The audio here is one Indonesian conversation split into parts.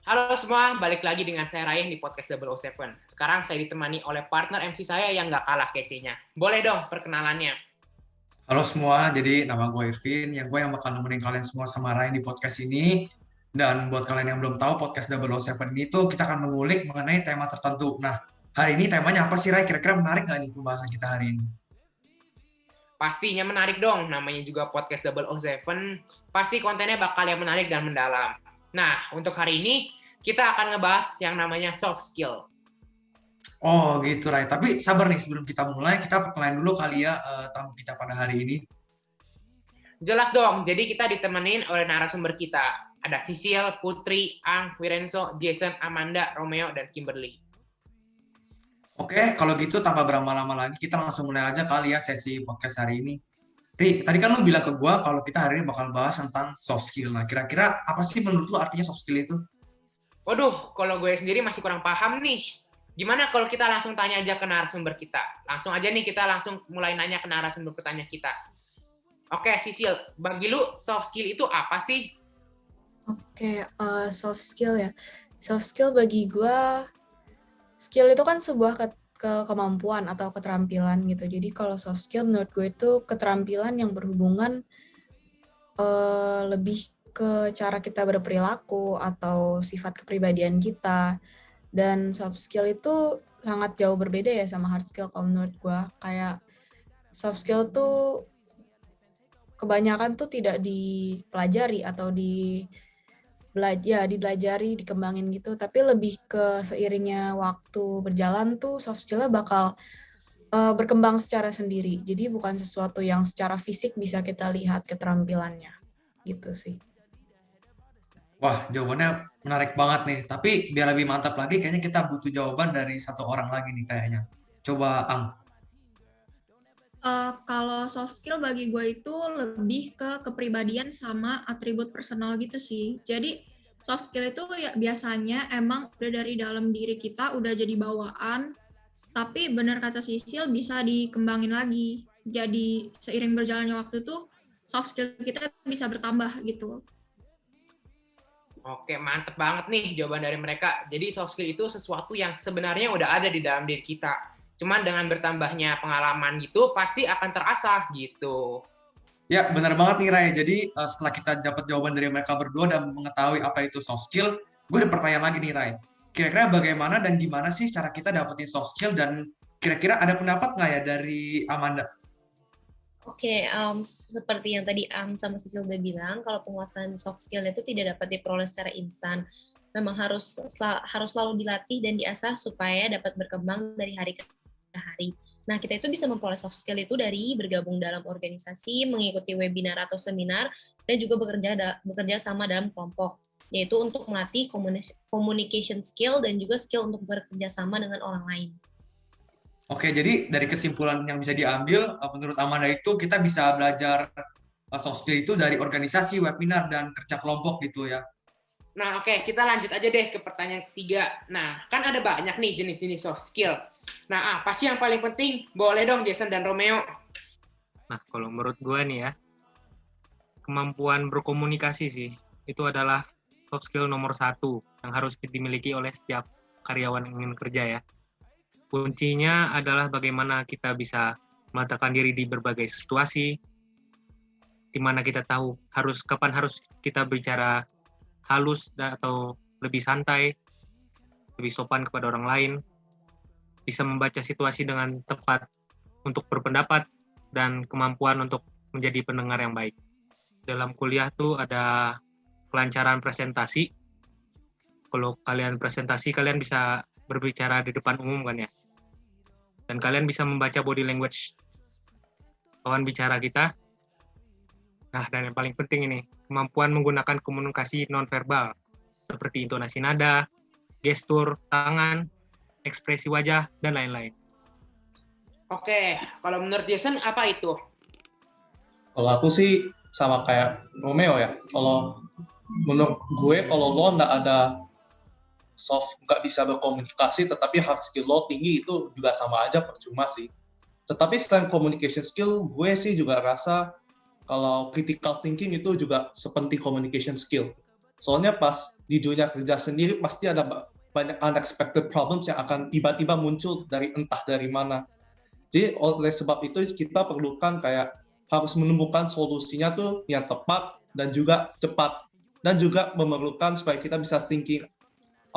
Halo semua, balik lagi dengan saya Ryan di podcast 007. Sekarang saya ditemani oleh partner MC saya yang nggak kalah kece-nya. Boleh dong perkenalannya. Halo semua, jadi nama gue Evin, yang bakal nemenin kalian semua sama Ryan di podcast ini. Dan buat kalian yang belum tahu, podcast 007 ini tuh kita akan mengulik mengenai tema tertentu. Nah, hari ini temanya apa sih, Ray? Kira-kira menarik nggak nih pembahasan kita hari ini? Pastinya menarik dong, namanya juga podcast 007. Pasti kontennya bakal yang menarik dan mendalam. Nah, untuk hari ini kita akan ngebahas yang namanya soft skill. Oh gitu, Ray. Tapi sabar nih, sebelum kita mulai, kita perkenalan dulu kali ya tamu kita pada hari ini. Jelas dong, jadi kita ditemenin oleh narasumber kita. Ada Sisil, Putri, Ang, Wirenso, Jason, Amanda, Romeo, dan Kimberly. Oke, kalau gitu tanpa berlama-lama lagi, kita langsung mulai aja kali ya sesi podcast hari ini. Ri, tadi kan lu bilang ke gua kalau kita hari ini bakal bahas tentang soft skill. Nah, kira-kira apa sih menurut lu artinya soft skill itu? Waduh, kalau gue sendiri masih kurang paham nih. Gimana kalau kita langsung tanya aja ke narasumber kita? Langsung aja nih kita langsung mulai nanya ke narasumber bertanya kita. Oke, Sisil, bagi lu soft skill itu apa sih? Oke, soft skill ya. Soft skill bagi gue, skill itu kan sebuah kemampuan atau keterampilan gitu. Jadi kalau soft skill menurut gue itu keterampilan yang berhubungan lebih ke cara kita berperilaku atau sifat kepribadian kita. Dan soft skill itu sangat jauh berbeda ya sama hard skill kalau menurut gue. Kayak soft skill tuh kebanyakan tuh tidak dipelajari atau dipelajari, dikembangin gitu, tapi lebih ke seiringnya waktu berjalan tuh soft skill-nya bakal berkembang secara sendiri. Jadi bukan sesuatu yang secara fisik bisa kita lihat keterampilannya, gitu sih. Wah, jawabannya menarik banget nih. Tapi biar lebih mantap lagi, kayaknya kita butuh jawaban dari satu orang lagi nih kayaknya. Coba, Ang. Kalau soft skill bagi gue itu lebih ke kepribadian sama atribut personal gitu sih. Jadi soft skill itu ya biasanya emang udah dari dalam diri kita udah jadi bawaan, tapi benar kata Sisil bisa dikembangin lagi. Jadi seiring berjalannya waktu tuh soft skill kita bisa bertambah gitu. Oke, mantep banget nih jawaban dari mereka. Jadi soft skill itu sesuatu yang sebenarnya udah ada di dalam diri kita. Cuman dengan bertambahnya pengalaman gitu, pasti akan terasah gitu. Ya, benar banget nih, Ray. Jadi, setelah kita dapat jawaban dari mereka berdua dan mengetahui apa itu soft skill, gue ada pertanyaan lagi nih, Ray. Kira-kira bagaimana dan gimana sih cara kita dapetin soft skill dan kira-kira ada pendapat nggak ya dari Amanda? Oke, seperti yang tadi Am sama Sisil udah bilang, kalau penguasaan soft skill itu tidak dapat diperoleh secara instan. Memang harus selalu dilatih dan diasah supaya dapat berkembang dari hari ke hari. Nah, kita itu bisa memperoleh soft skill itu dari bergabung dalam organisasi, mengikuti webinar atau seminar, dan juga bekerja sama dalam kelompok, yaitu untuk melatih communication skill dan juga skill untuk bekerja sama dengan orang lain. Oke, jadi dari kesimpulan yang bisa diambil, menurut Amanda itu kita bisa belajar soft skill itu dari organisasi, webinar, dan kerja kelompok gitu ya. Nah, oke, kita lanjut aja deh ke pertanyaan ketiga. Nah, kan ada banyak nih jenis-jenis soft skill. Nah, apa sih yang paling penting? Boleh dong Jason dan Romeo. Nah, kalau menurut gue nih ya, kemampuan berkomunikasi sih, itu adalah soft skill nomor 1 yang harus dimiliki oleh setiap karyawan yang ingin kerja ya. Kuncinya adalah bagaimana kita bisa meletakkan diri di berbagai situasi, di mana kita tahu kapan harus kita bicara halus atau lebih santai, lebih sopan kepada orang lain, bisa membaca situasi dengan tepat untuk berpendapat, dan kemampuan untuk menjadi pendengar yang baik. Dalam kuliah tuh ada kelancaran presentasi. Kalau kalian presentasi, kalian bisa berbicara di depan umum kan ya. Dan kalian bisa membaca body language lawan bicara kita. Nah, dan yang paling penting ini, kemampuan menggunakan komunikasi nonverbal, seperti intonasi nada, gestur, tangan, ekspresi wajah, dan lain-lain. Oke, kalau menurut Jason apa itu? Kalau aku sih sama kayak Romeo ya. Kalau menurut gue, kalau lo nggak bisa berkomunikasi, tetapi hard skill lo tinggi, itu juga sama aja percuma sih. Tetapi selain communication skill, gue sih juga rasa kalau critical thinking itu juga sepenting communication skill. Soalnya pas di dunia kerja sendiri pasti ada banyak unexpected problems yang akan tiba-tiba muncul entah dari mana. Jadi oleh sebab itu kita perlukan kayak harus menemukan solusinya tuh yang tepat dan juga cepat, dan juga memerlukan supaya kita bisa thinking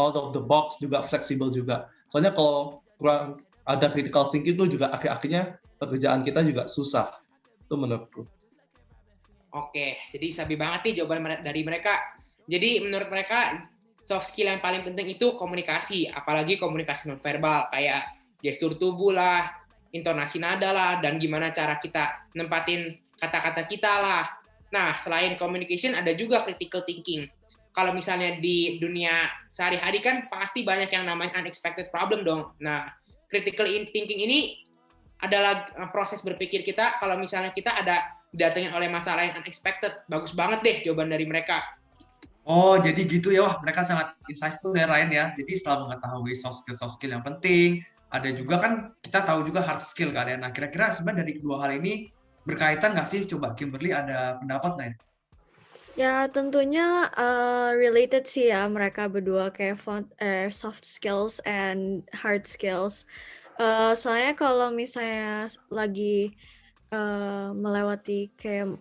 out of the box, juga fleksibel juga. Soalnya kalau kurang ada critical thinking itu juga akhir-akhirnya pekerjaan kita juga susah. Itu menurutku. Oke, jadi sabi banget nih jawaban dari mereka. Jadi menurut mereka soft skill yang paling penting itu komunikasi, apalagi komunikasi nonverbal kayak gestur tubuh lah, intonasi nada lah, dan gimana cara kita nempatin kata-kata kita lah. Nah, selain communication ada juga critical thinking. Kalau misalnya di dunia sehari-hari kan pasti banyak yang namanya unexpected problem dong. Nah, critical thinking ini adalah proses berpikir kita kalau misalnya kita ada didatengin oleh masalah yang unexpected. Bagus banget deh jawaban dari mereka. Oh, jadi gitu ya. Wah, mereka sangat insightful ya, Ryan ya. Jadi setelah mengetahui soft skill yang penting, ada juga kan kita tahu juga hard skill kan ya. Nah, kira-kira sebenarnya dari dua hal ini berkaitan nggak sih? Coba Kimberly ada pendapat nggak ya? Ya, tentunya related sih ya mereka berdua kayak soft skills and hard skills. Soalnya kalau misalnya lagi melewati kayak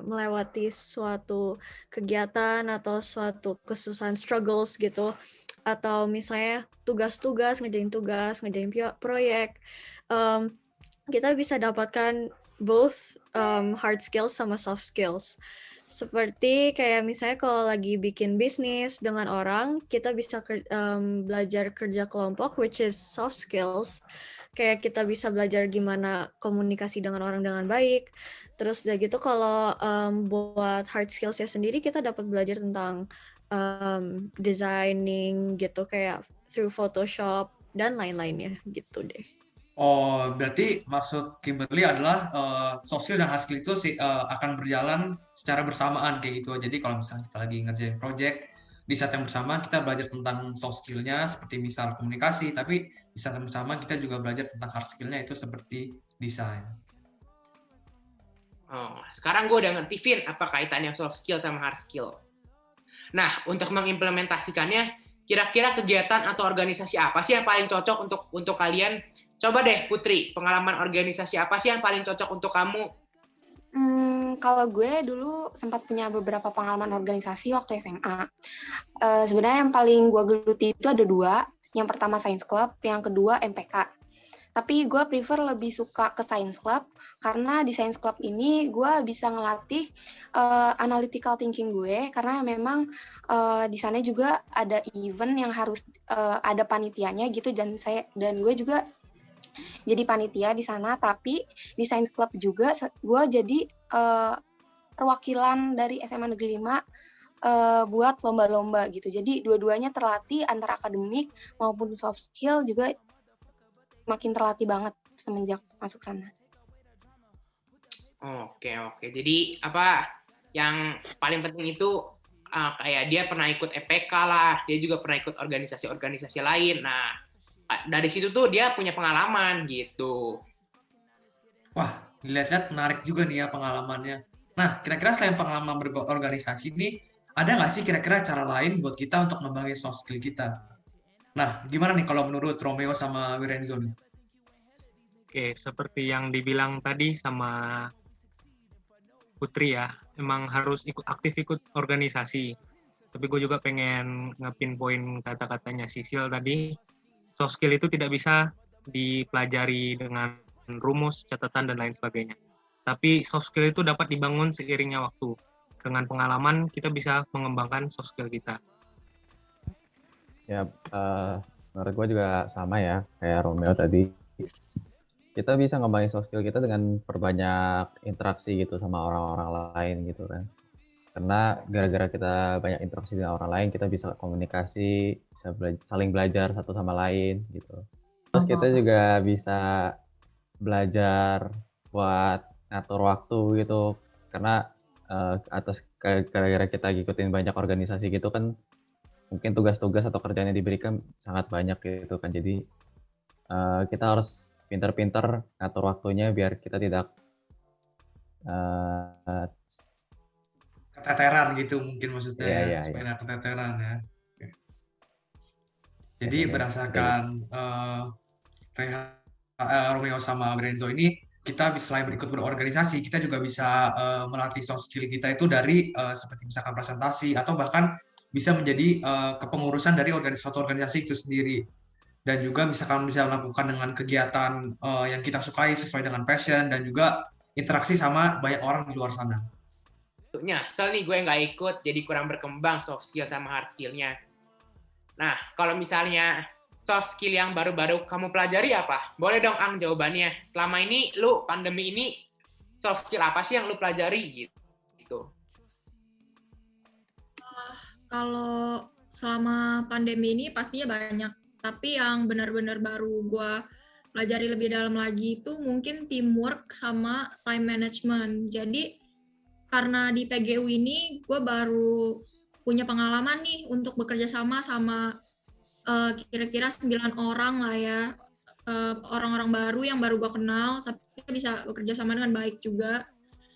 melewati suatu kegiatan atau suatu kesusahan struggles gitu, atau misalnya ngerjain tugas, ngerjain proyek, kita bisa dapatkan both hard skills sama soft skills. Seperti kayak misalnya kalau lagi bikin bisnis dengan orang, kita bisa belajar kerja kelompok, which is soft skills. Kayak kita bisa belajar gimana komunikasi dengan orang dengan baik. Terus udah gitu kalau buat hard skills-nya sendiri, kita dapat belajar tentang designing gitu, kayak through Photoshop dan lain-lainnya gitu deh. Oh, berarti maksud Kimberly adalah soft skill dan hard skill itu akan berjalan secara bersamaan kayak gitu. Jadi kalau misalnya kita lagi ngerjain project, di saat yang bersamaan kita belajar tentang soft skill-nya seperti misal komunikasi, tapi di saat yang bersamaan kita juga belajar tentang hard skill-nya itu seperti desain. Oh, sekarang gue udah ngerti, Vin, apa kaitannya soft skill sama hard skill. Nah, untuk mengimplementasikannya, kira-kira kegiatan atau organisasi apa sih yang paling cocok untuk kalian? Coba deh, Putri, pengalaman organisasi apa sih yang paling cocok untuk kamu? Kalau gue dulu sempat punya beberapa pengalaman organisasi waktu SMA. Sebenarnya yang paling gue geluti itu ada dua. Yang pertama Science Club, yang kedua MPK. Tapi gue prefer lebih suka ke Science Club, karena di Science Club ini gue bisa ngelatih analytical thinking gue, karena memang di sana juga ada event yang harus ada panitianya gitu, dan gue juga jadi panitia di sana. Tapi di Science Club juga gue jadi perwakilan dari SMA Negeri 5 buat lomba-lomba gitu. Jadi dua-duanya terlatih antara akademik maupun soft skill, juga makin terlatih banget semenjak masuk sana. Oke. Jadi apa yang paling penting itu kayak dia pernah ikut EPK lah, dia juga pernah ikut organisasi-organisasi lain. Nah, dari situ tuh dia punya pengalaman gitu. Wah, dilihat-lihat menarik juga nih ya pengalamannya. Nah, kira-kira selain pengalaman berorganisasi ini, ada nggak sih kira-kira cara lain buat kita untuk ngembangin soft skill kita? Nah, gimana nih kalau menurut Romeo sama Wirenzo nih? Oke, seperti yang dibilang tadi sama Putri ya, emang harus aktif ikut organisasi. Tapi gue juga pengen ngepinpoint kata-katanya Sisil tadi, soft skill itu tidak bisa dipelajari dengan rumus, catatan, dan lain sebagainya. Tapi soft skill itu dapat dibangun seiringnya waktu. Dengan pengalaman, kita bisa mengembangkan soft skill kita. Ya, menurut gue juga sama ya, kayak Romeo tadi. Kita bisa ngembangin soft skill kita dengan perbanyak interaksi gitu sama orang-orang lain gitu kan. Karena gara-gara kita banyak interaksi dengan orang lain, kita bisa komunikasi, bisa saling belajar satu sama lain gitu. Terus kita juga bisa belajar buat ngatur waktu gitu, karena gara-gara kita ngikutin banyak organisasi gitu kan, mungkin tugas-tugas atau kerjaan yang diberikan sangat banyak gitu kan. Jadi kita harus pintar-pintar ngatur waktunya biar kita tidak keteteran gitu mungkin maksudnya Iya, ya, iya, supaya iya. nggak keteteran ya. Oke. Jadi Biasanya kayak berdasarkan gitu. Romeo sama Lorenzo ini, kita selain berikut berorganisasi, kita juga bisa melatih soft skill kita itu dari seperti misalkan presentasi atau bahkan bisa menjadi kepengurusan dari suatu organisasi itu sendiri. Dan juga misalkan bisa melakukan dengan kegiatan yang kita sukai sesuai dengan passion dan juga interaksi sama banyak orang di luar sana. Nyesel nih gue nggak ikut, jadi kurang berkembang soft skill sama hard skill-nya. Nah, kalau misalnya soft skill yang baru-baru kamu pelajari apa? Boleh dong, Ang, jawabannya. Selama ini, lu pandemi ini, soft skill apa sih yang lu pelajari? Gitu. Kalau selama pandemi ini pastinya banyak. Tapi yang benar-benar baru gue pelajari lebih dalam lagi itu mungkin teamwork sama time management. Jadi karena di PGU ini gue baru punya pengalaman nih untuk bekerja sama kira-kira 9 orang lah ya, orang-orang baru yang baru gue kenal, tapi bisa bekerja sama dengan baik juga.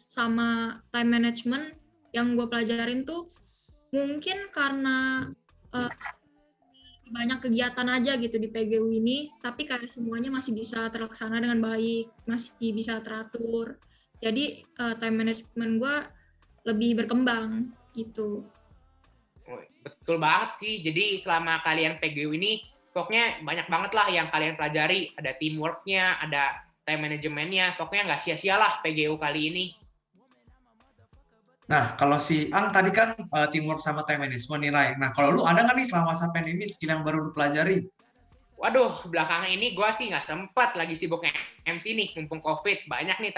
Sama time management yang gue pelajarin tuh mungkin karena banyak kegiatan aja gitu di PGU ini, tapi kayak semuanya masih bisa terlaksana dengan baik, masih bisa teratur. Jadi time management gue lebih berkembang gitu. Betul banget sih. Jadi selama kalian PGU ini, pokoknya banyak banget lah yang kalian pelajari. Ada teamwork-nya, ada time management-nya. Pokoknya nggak sia-sia lah PGU kali ini. Nah, kalau si Ang tadi kan teamwork sama time management nilai. Nah, kalau lu ada nggak nih selama masa pandemi skill yang baru lu pelajari? Waduh, belakangan ini gue sih nggak sempat, lagi sibuk MC nih, mumpung COVID. Banyak nih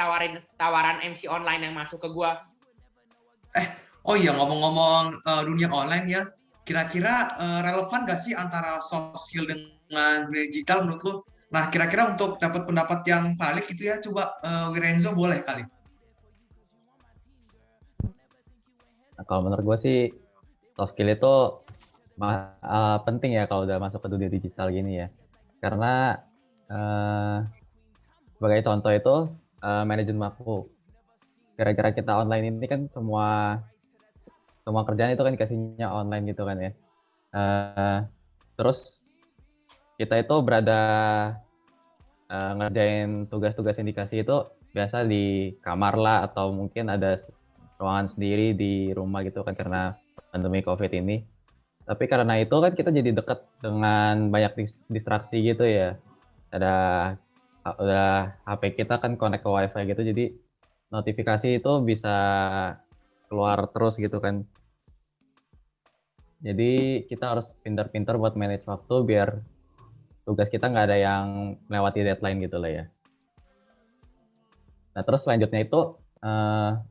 tawaran MC online yang masuk ke gue. Oh iya, ngomong-ngomong dunia online ya, kira-kira relevan nggak sih antara soft skill dengan dunia digital menurut lu? Nah, kira-kira untuk dapat pendapat yang valid gitu ya, coba Lorenzo boleh kali. Nah, kalau menurut gue sih soft skill itu penting ya kalau udah masuk ke dunia digital gini ya. Karena sebagai contoh itu manajemen waktu. Gara-gara kita online ini kan semua kerjaan itu kan dikasihnya online gitu kan ya. Terus kita itu berada ngerjain tugas-tugas yang dikasih itu biasa di kamar lah atau mungkin ada ruangan sendiri di rumah gitu kan karena pandemi COVID ini. Tapi karena itu kan kita jadi dekat dengan banyak distraksi gitu ya. Udah HP kita kan connect ke WiFi gitu, jadi notifikasi itu bisa keluar terus gitu kan. Jadi kita harus pintar-pintar buat manage waktu biar tugas kita nggak ada yang melewati deadline gitu lah ya. Nah terus selanjutnya itu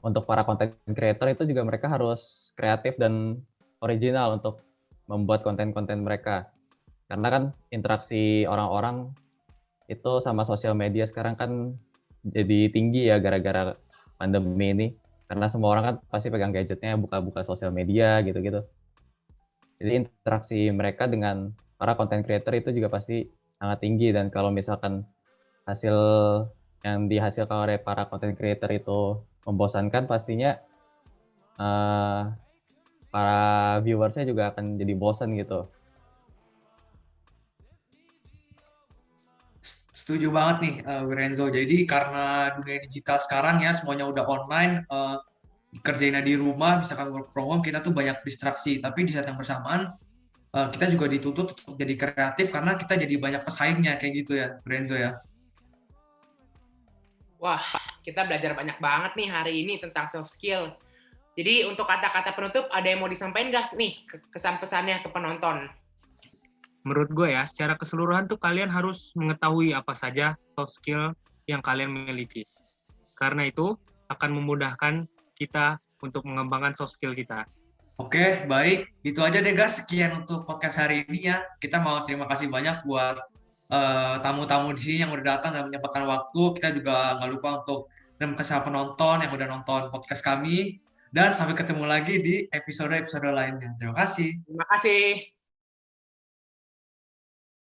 untuk para content creator itu juga mereka harus kreatif dan original untuk membuat konten-konten mereka. Karena kan interaksi orang-orang itu sama sosial media sekarang kan jadi tinggi ya gara-gara pandemi ini. Karena semua orang kan pasti pegang gadgetnya, buka-buka sosial media gitu-gitu. Jadi interaksi mereka dengan para content creator itu juga pasti sangat tinggi. Dan kalau misalkan hasil yang dihasilkan oleh para content creator itu membosankan, pastinya para viewersnya juga akan jadi bosan gitu. Setuju banget nih Lorenzo. Jadi karena dunia digital sekarang ya semuanya udah online, kerjainnya di rumah, misalkan work from home, kita tuh banyak distraksi. Tapi di saat yang bersamaan kita juga dituntut untuk jadi kreatif karena kita jadi banyak pesaingnya kayak gitu ya, Lorenzo ya. Wah, kita belajar banyak banget nih hari ini tentang soft skill. Jadi untuk kata-kata penutup, ada yang mau disampaikan nggak nih kesan-pesannya ke penonton? Menurut gue ya, secara keseluruhan tuh kalian harus mengetahui apa saja soft skill yang kalian miliki. Karena itu akan memudahkan kita untuk mengembangkan soft skill kita. Oke, baik. Itu aja deh guys, sekian untuk podcast hari ini ya. Kita mau terima kasih banyak buat tamu-tamu di sini yang udah datang dan menyempatkan waktu. Kita juga nggak lupa untuk terima kasih penonton yang udah nonton podcast kami. Dan sampai ketemu lagi di episode-episode lainnya. Terima kasih. Terima kasih.